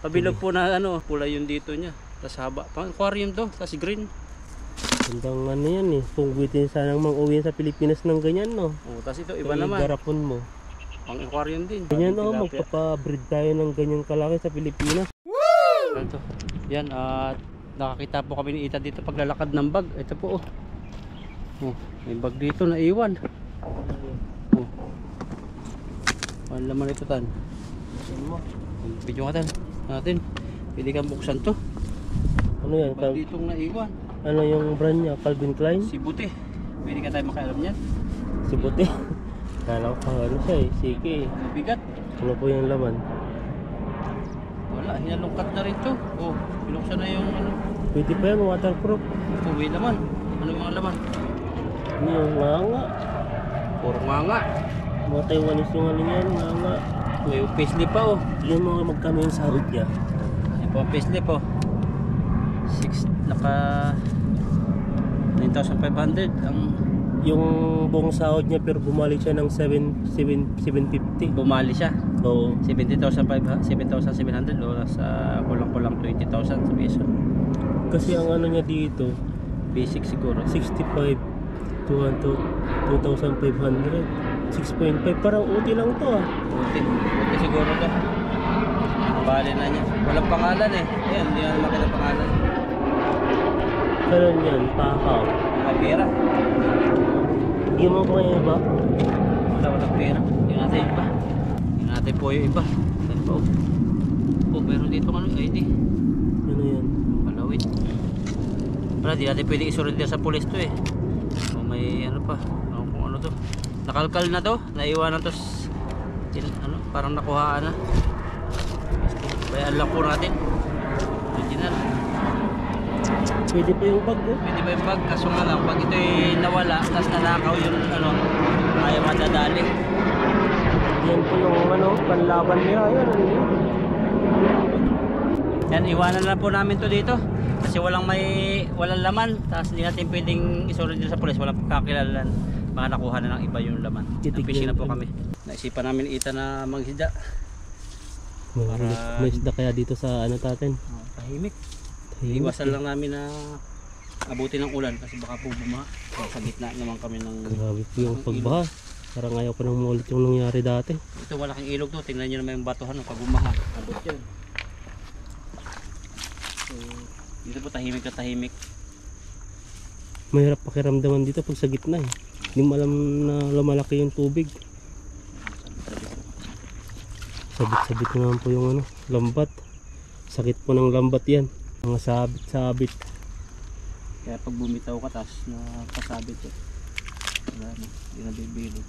Pabilog po na ano, pula yung dito niya. Tapos haba. Pang aquarium to, tapos green. Gandang ano yan eh. Kung buwitin sanang mang-uwi sa Pilipinas ng ganyan, no? Oh, tapos ito iba Kaya naman. garapon mo. Pang aquarium din. Ganyan oh, magpapabreed tayo ng ganyang kalaki sa Pilipinas. Ito. Yan, at nakakita po kami ni Ethan dito paglalakad ng bag. Ito po oh. Oh, may bag dito na iwan. Oh. Ano laman ito tan? Video ka tan. Natin. Pwede kang buksan to. Ano yan? Bag ditong naiwan. Ano yung brand niya? Calvin Klein? Si Buti. Pwede ka tayo makialam niyan. Si Buti. Kala ko ano siya eh. Sige eh. Bigat. Ano po yung laman? Wala, hinalungkat na rin to. Oh, binuksan na yung ano. Pwede pa yan, waterproof. Oh, may laman. Ano yung mga laman? Ano yung nganga? Puro nganga. Mga Taiwanese yung ano yan, nganga. May paislip pa oh. Yung mga magkano yung sahod niya. Yan po ang paislip oh. 9,500 ang Yung buong sahod niya pero bumalik siya ng 750. bumali siya. Oo. 7,700 o sa kulang-kulang 20,000 sa piso. Kasi ang ano niya dito, Basic siguro. 65 to 2,500. 6.5. Parang uti lang to ah. Buti siguro to. Bali na niya. Walang pangalan eh. Ayan, hindi na makita pangalan. Karon yan, pakaw. May pera. Hindi mo pa yung iba? Walang pera. Yung natin iba. Yung natin po yung iba. Saan pa oh. Oh, meron dito ano ID. Ano yan? Palawit. Wala, di natin pwede isurrender sa police to eh. O may ano pa. Ano kung ano to. Nakalkal na to. Naiwanan to. Ano, parang nakuhaan na. Bayaan lang po natin. Original. Pwede pa yung bag oh. Pwede ba yung bag? Kaso nga lang, pag ito'y nawala, tapos nanakaw yung ano, ayaw madadali. Yan po yung ano, panlaban nila. Ayan, ano yun? Yan, iwanan na po namin to dito. Kasi walang laman. Tapos hindi natin pwedeng isurrender sa police. Walang kakilalan. Baka nakuha na ng iba yung laman. Nag-fishing na po kami. Naisipan namin ita na maghida. May isda kaya dito sa ano natin? Tahimik. Iwasan lang namin na abutin ng ulan kasi baka po bumaha. Sa gitna naman kami ng... Grabe po yung pagbaha. Parang ayaw pa nang maulit yung nangyari dati. Ito malaking ilog to. Tingnan nyo naman yung batuhan pag bumaha. Abot yan. So, dito po tahimik na tahimik. Mahirap pakiramdaman dito pag sa gitna eh. Hindi mo alam na lumalaki yung tubig. Sabit-sabit naman po yung ano, lambat. Sakit po ng lambat yan. Mga sabit-sabit. Kaya pag bumitaw ka tas nakasabit eh. Wala na, hindi na bibilog.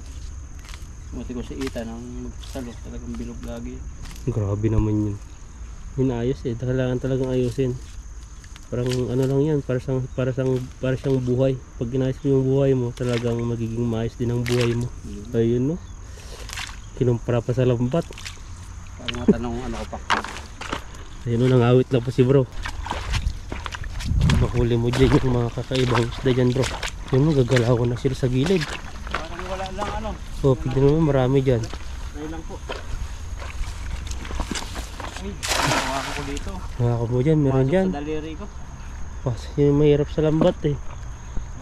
Umati ko si Ita nang magsalo, talagang bilog lagi. Grabe naman yun. Inayos eh, kailangan talagang ayusin. Parang ano lang yan, para siyang buhay. Pag inayos mo yung buhay mo, talagang magiging maayos din ang buhay mo. Ayun no. Kinumpara pa sa lambat. Parang matanong ano ko pa. Ayun no, nangawit lang po si bro. Makuli mo dyan yung mga kakaibang isda dyan bro. Yun mo, gagalaw na sila sa gilid. Parang wala lang ano. So, pignan mo, marami dyan. Ayun lang po. Ay, hawakan ko dito. Hawakan mo dyan, meron Pasok dyan. sa daliri ko. Pas, yun mahirap sa lambat eh.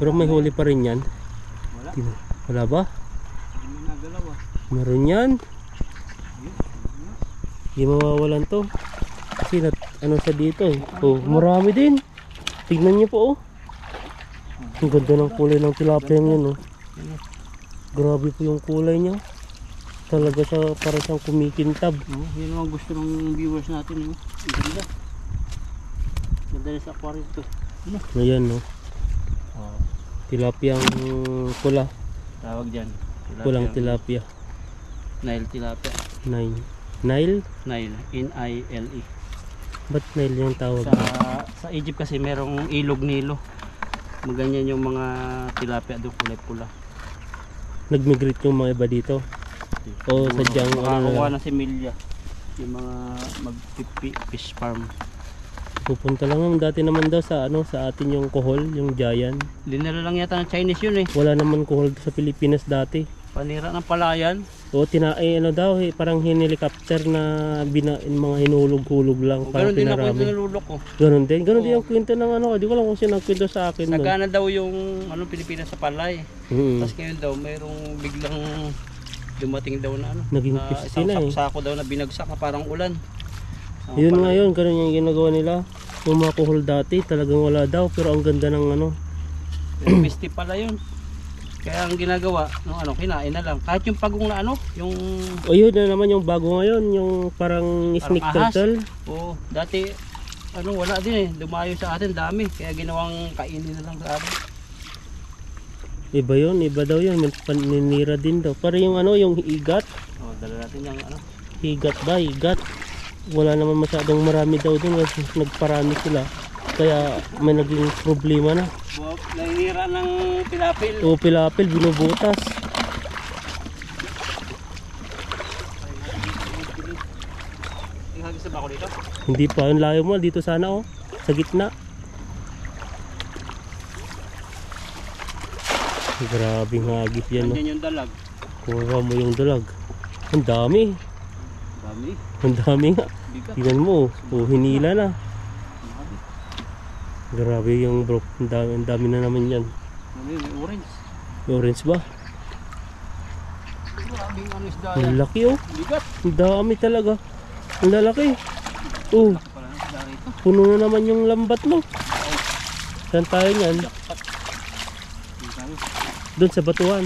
Pero may huli pa rin yan. Wala. Wala ba? Hindi mo nagalaw ah. Meron yan. Hindi mawawalan to. Kasi ano sa dito eh. Oh, marami din. Tignan niyo po oh. Ang ganda ng kulay ng tilapia yan oh. Grabe po yung kulay niya. Talaga sa para siyang kumikintab. Yun ang gusto ng viewers natin. Ang ganda. Ganda sa aquarium to. Ayan no. Tilapia ang pula. Tawag dyan. Pulang tilapia. Nile tilapia. Nile. Nile? Nile. N-I-L-E. Ba't Nile yung tawag? Sa Egypt kasi merong ilog Nilo. Maganyan yung mga tilapia doon kulay pula. Nag-migrate yung mga iba dito? O sadyang makakuha na si Milya. Yung mga mag-fish farm. Pupunta lang naman dati naman daw sa ano sa atin yung kuhol, yung giant. Dinala lang yata ng Chinese yun eh. Wala naman kuhol sa Pilipinas dati. Panira ng palayan. O ano daw, parang helicopter na mga hinulog-hulog lang. O, Parang ganun din ako pinarami. yung nilulok ko. Ganun din Oo. yung kwento ng ano. Di ko lang kung sino nagkwento sa akin. No? Sagana daw yung Pilipinas sa palay. Mm. Tapos ngayon daw mayroong biglang dumating daw na Naging na piste isang na eh. sako daw na binagsak na parang ulan. Yun ngayon, ganun yung ginagawa nila. Yung mga kuhol dati, talagang wala daw. Pero ang ganda ng ano. Piste pala yun. Kaya ang ginagawa, kinain na lang. Kahit yung pagong na yung O yun na naman yung bago ngayon. Yung parang snake ahas. turtle. Oo, dati wala din eh. Dumayo sa atin, dami. Kaya ginawang kainin na lang sa atin. Iba yun, iba daw yun. May paninira din daw. Para yung yung higat. Oh, dala natin yung Higat ba? Higat. Wala naman masyadong marami daw dun kasi nagparami sila. Kaya may naging problema na. Nainira ng pilapil. O pilapil, binubutas. Ihagis na ba ako dito? Hindi pa, yung layo mo dito sana sa gitna. Grabing hagis yan no. Nandiyan yung dalag. Kuha mo yung dalag. Ang dami. Dami. Ang dami nga. Bigat. Tingnan mo, hinila na. Grabe yung bro, ang dami na naman yan. May orange. May orange ba? Grabing isda Ang yan. laki Bigat. Ang dami talaga. Ang lalaki. Oh, Pala ng isda rito. puno na naman yung lambat mo. Saan tayo niyan? Jackpot. Ang dami. Doon sa batuhan.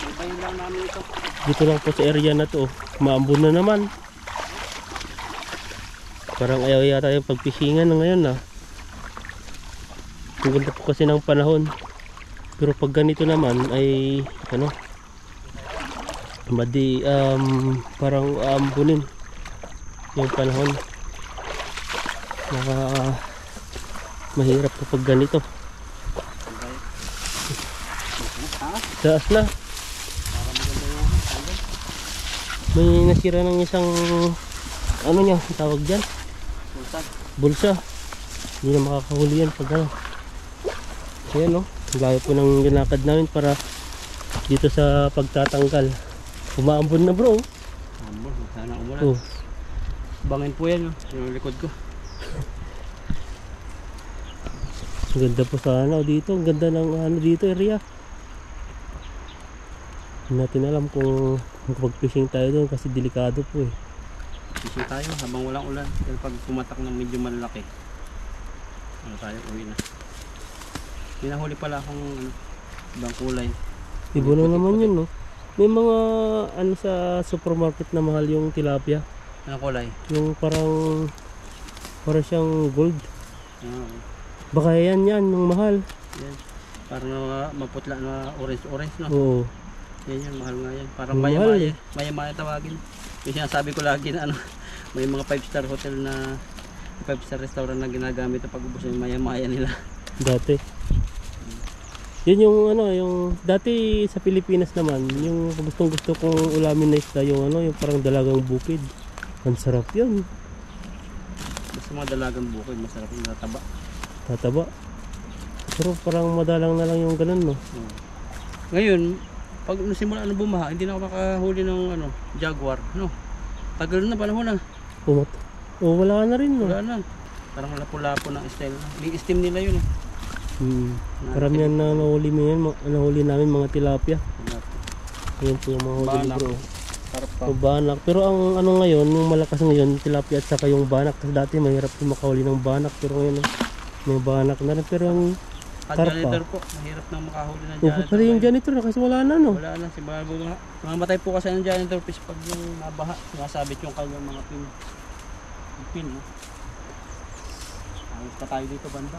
Ibahin lang namin ito. Dito lang po sa area na to. Maambon na naman. Parang ayaw yata yung pagpisingan na ngayon na. Ang ganda po kasi ng panahon. Pero pag ganito naman ay parang aambunin yung panahon. Mahirap kapag ganito. Taas na. May nasira ng isang niya, tawag dyan? Bulsa. Hindi na makakahuli yan pag ayan layo po ng ginakad namin para dito sa pagtatanggal. Umaambon na bro. Ambon, sana umulan. Oh. Bangin po yan yung likod ko. Ang ganda po sana dito. Ang ganda ng dito area. Hindi natin alam kung mag-fishing tayo doon kasi delikado po eh. Fishing tayo habang walang ulan. Pero pag pumatak ng medyo malaki, tayo uwi na. Pinahuli pala akong ibang kulay. Iba na naman yun no. May mga sa supermarket na mahal yung tilapia. Anong kulay? Yung parang siyang gold. Oo. Baka yan yung mahal. Yan. Parang maputla na orange no. Oo. Yan mahal nga yan. Parang Mahal. maya tawagin. Yung sinasabi ko lagi na may mga 5-star hotel na 5-star restaurant na ginagamit na pag-ubos yung maya nila. Dati. Yun yung yung dati sa Pilipinas naman, yung gustong-gusto kong ulamin na isda yung yung parang dalagang bukid. Ang sarap yun. Basta mga dalagang bukid, masarap yung nataba. Tataba. Pero parang madalang na lang yung ganun no. Ngayon, pag nasimula na bumaha, hindi na ako makahuli ng jaguar, tagal na panahon na. Wala na rin no. Wala na. Parang lapo-lapo ng style. May steam nila yun. Karamihan na nahuli namin mga tilapia. Ayun po yung mga huli Banak. bro. Karpa. O banak. Pero ang ngayon, yung malakas ngayon, tilapia at saka yung banak. Kasi dati mahirap yung makahuli ng banak. Pero ngayon, may banak na rin. Pero yung karpa. Janitor po, mahirap na makahuli ng Oh, janitor. pati yung janitor kasi wala na no. Wala na, si Bago nga. Mamatay po kasi ng janitor fish pag yung nabaha. Nasabit yung kanyang mga pin. Ayos pa tayo dito banda.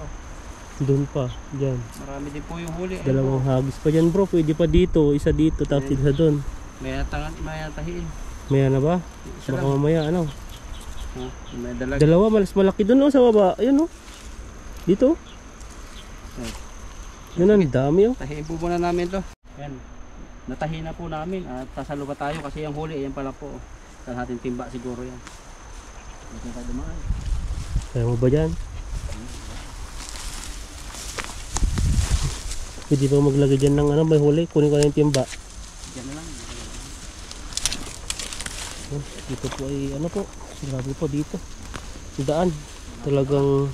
Doon pa, dyan. Marami din po yung huli. Dalawang hagis pa dyan bro. Pwede pa dito, isa dito, tapos isa doon. May natahiin. Maya na ba? Isa Baka lang. mamaya May dalag. Dalawa, malas malaki doon sa baba. Ayun dito. Yun ang dami Tahiin po muna namin to. Yan. Natahi na po namin at sasalo pa tayo kasi yung huli ayan pala po. Saan natin timba siguro yan. Hindi tayo dumaan. Kaya mo ba dyan? Pwede pa maglagay dyan ng ano, may huli. Kunin ko na yung timba. Diyan na lang. Oh, dito po ay ano po. Grabe po dito. Yung daan. Talagang...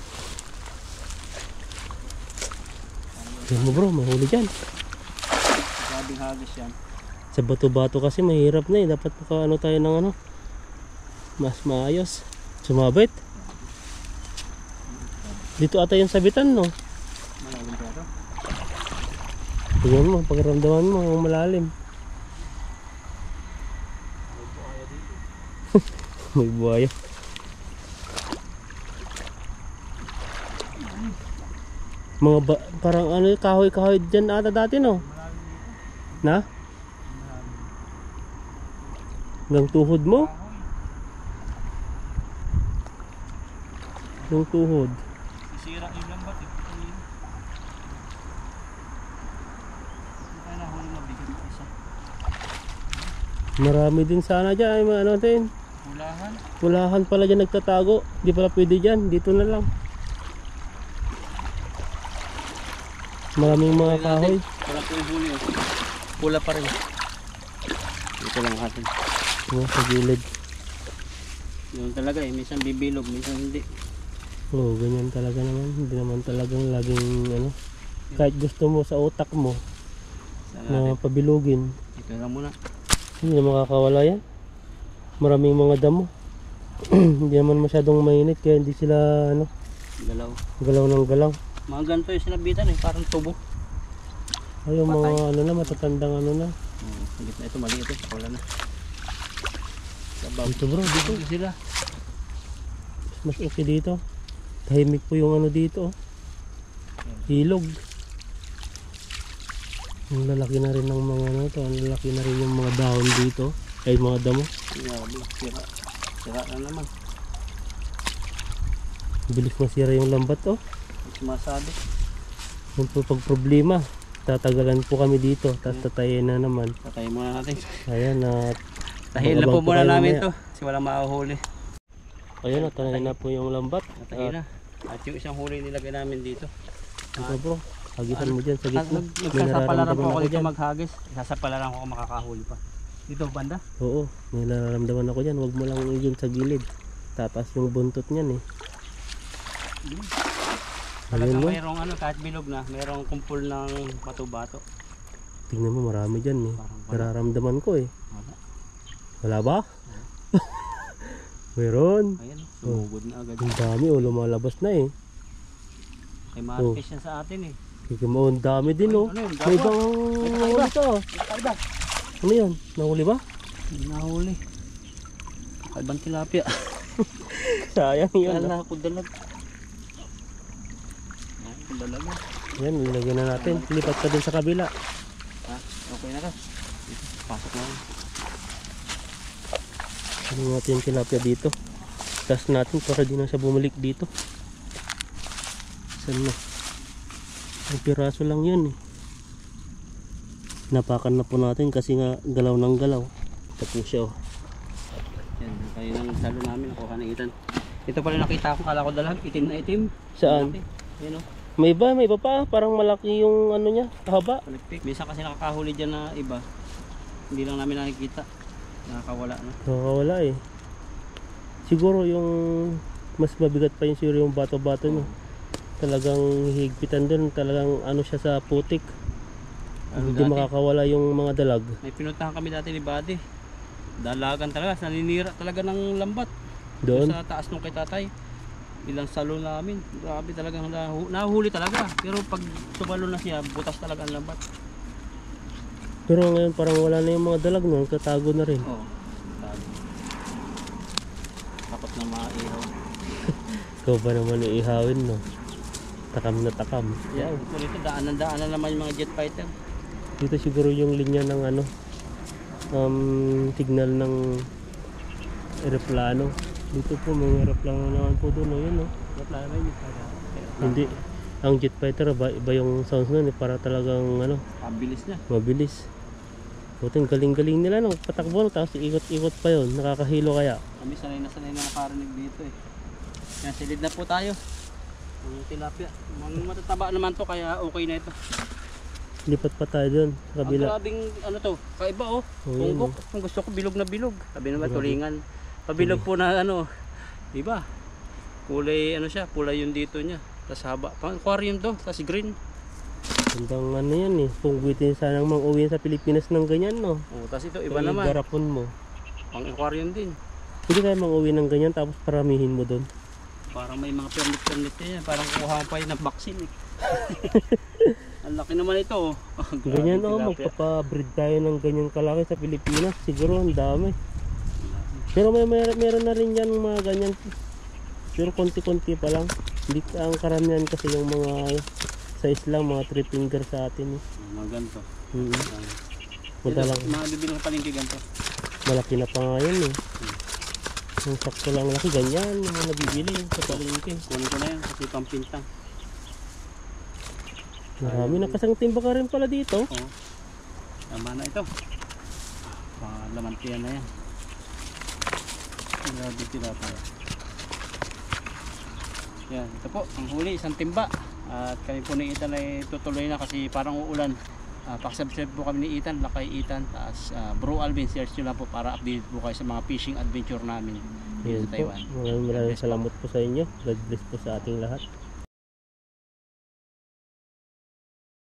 Yan mo bro, may huli dyan. Grabing hagis yan. Sa bato-bato kasi mahirap na eh. Dapat ano tayo ng ano. Mas maayos. Sumabit. Dito ata yung sabitan no. Malalim ba ito? Tingnan mo, pagramdaman mo ang malalim. May buhaya. Mga parang ano, kahoy-kahoy dyan ata dati no? Na? Hanggang tuhod mo? Hanggang tuhod. Sisira yung lambat eh. Hindi tayo nahuli mabigat isa. Marami din sana dyan. Ay, ano din. Hulahan. Pulahan pala dyan nagtatago. Di pala pwede dyan. Dito na lang. Maraming mga kahoy. Wala po yung huli oh. Pula pa rin. Dito lang atin. Sa gilid. Yun talaga eh. Minsan bibilog, minsan hindi. Oo, ganyan talaga naman. Hindi naman talagang laging ano. Kahit gusto mo sa utak mo na pabilugin, Ito lang muna. hindi na makakawala yan. Maraming mga damo. Hindi naman masyadong mainit kaya hindi sila ano, Galaw. galaw ng galaw. Mga ganito yung sinabitan eh. Parang tubo. Ay, yung mga ano na, matatandang ano na. Higit na ito. Mali ito. Wala na. Sabaw. Dito bro, dito. Ito sila. Mas okay dito. Tahimik po yung ano dito. Ilog. Ang lalaki na rin ng mga ano to. Ang lalaki na rin yung mga dahon dito. Ay, mga damo. Grabe. Sira. Sira na naman. Bilis masira yung lambat oh. Sumasabi. Yun po pag problema. Tatagalan po kami dito. Tapos tatayin na naman. Patayin muna natin. Ayan na. Tahin na po Abang muna tayo namin mamaya. to. Kasi walang mahuhuli. Ayan na, tanayin na po yung lambat. Tahin na. At yung isang huli nilagay namin dito. Ito bro, hagisan mo dyan sa gitna. May Nagsasapalaran po nararamdaman ako dito dyan. maghagis. Sasapalaran ko kung makakahuli pa. Dito banda. Oo, may nararamdaman ako dyan. Huwag mo lang yun sa gilid. Tatas yung buntot niyan eh. Talagang Ayun mo. mayroong ano, kahit bilog na, mayroong kumpul ng bato-bato. Tingnan mo, marami dyan eh. Parang wala. Nararamdaman ko eh. Wala. Wala ba? Meron. Ayan, sumugod na agad. Ang dami oh, lumalabas na eh. Ay markis yan sa atin eh. Kikimo, ang dami din oh. Ano yun? May ibang May nahuli to. Kakaiba. Ano yan? Nahuli ba? Hindi nahuli. Kakaibang tilapia. Sayang yun. Kala ko dalag. Ako dalag. Yan, ilagyan na natin. Lipat ka din sa kabila. Ha? Okay na ka. Pasok na lang. Ano natin yung tilapia dito. Tas natin para di na siya bumalik dito. Saan na? Ang piraso lang yun eh. Napakan na po natin kasi nga galaw ng galaw. Ito po siya oh. Yan, kayo ng salo namin. Nakuha ng itan. Ito pala nakita ko. Kala ko dalag. Itim na itim. Saan? Malaki. Yan o. May iba pa. Parang malaki yung ano niya, kahaba. Palikpik. Minsan kasi nakakahuli dyan na iba. Hindi lang namin nakikita. Nakakawala na. Nakakawala eh. Siguro yung mas mabigat pa yung siguro yung bato-bato nyo. Talagang higpitan dun. Talagang ano siya sa putik. Ano Hindi dati? makakawala yung mga dalag. May pinuntahan kami dati ni Buddy. Dalagan talaga. Naninira talaga ng lambat. Doon. Sa taas nung kay tatay. Ilang salo namin. Grabe talagang nahuli talaga. Pero pag tumalo na siya, butas talaga ang lambat. Pero ngayon parang wala na yung mga dalag no. Katago na rin. Oo. Takot na maihaw. Ikaw ba naman iihawin no? Takam na takam. Yeah, ito daanan naman yung mga jet fighter. Dito siguro yung linya ng ano, signal ng eroplano. Dito po may eroplano naman po doon, oh, yun no. Plano yun. Hindi, ang jet fighter iba yung sounds nun, para talagang ano, Ang bilis niya. mabilis. Buting galing-galing nila no, patakbo tapos ikot-ikot pa yun, nakakahilo kaya. Kami sanay na nakarinig dito eh. Kaya silid na po tayo. Ang tilapia. Mga matataba naman to kaya okay na ito. Lipat pa tayo dun sa Ang kabila. grabing ano to, kaiba oh. Oh, yun, Tunggok. Kung gusto ko bilog na bilog. Sabi naman Grabe. tulingan. Pabilog po na ano, di ba? Kulay ano siya, kulay yung dito niya. Tapos haba. Pang aquarium to, tapos green. Gandang ano yan eh. Kung buwitin sanang mang-uwi sa Pilipinas ng ganyan, no? Oh, tapos ito iba Kaya naman. garapon mo. Pang aquarium din. Hindi kaya mang-uwi ng ganyan tapos paramihin mo doon. Parang may mga permit yan. Parang kukuha pa yun ng vaccine eh. Ang laki naman ito oh. Ganyan Grabe, oh, tilapia. magpapa-breed tayo ng ganyan kalaki sa Pilipinas. Siguro ang dami. Pero meron na rin yan mga ganyan. Pero konti-konti pa lang. Hindi ang karamihan kasi yung mga size lang, mga 3 finger sa atin eh. Mga ganito. Punta lang. Mga bibili ng palengke ganito. Malaki na pa nga yun eh. Yung sakto lang laki, ganyan yung mga nabibili sa palengke. Kunin ko na yan kasi pampintang. Marami nakasang timba ka rin pala dito. Oo. Tama na ito. Mga lamantiyan na yan. Grabe tilapia. Yan, ito po, ang huli, isang timba. At kami po ni Ethan ay tutuloy na kasi parang uulan. Pakisubscribe po kami ni Ethan, Lakay Ethan. Taas Bro Alvin, search nyo lang po para update po kayo sa mga fishing adventure namin dito Yan sa po. Taiwan. Maraming salamat po sa inyo. God bless po sa ating lahat.